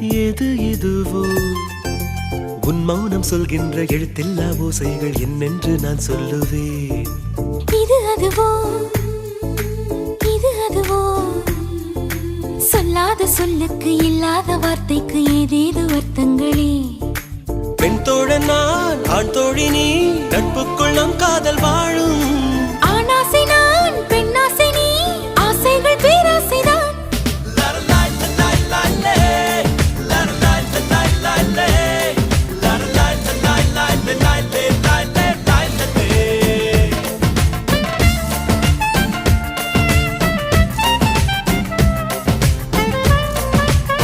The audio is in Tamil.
எது இதுவோ உன் மௌனம் சொல்கின்ற எழுத்தில்லா ஓசைகள் என்னென்று நான் சொல்லுவேன். இது அதுவோ இது அதுவோ சொல்லாத சொல்லுக்கு இல்லாத வார்த்தைக்கு ஏதேது அர்த்தங்களே. பெண் தோழன் நான், ஆண் தோழி நீ, நட்புக்குள் நம் காதல் வாழும்.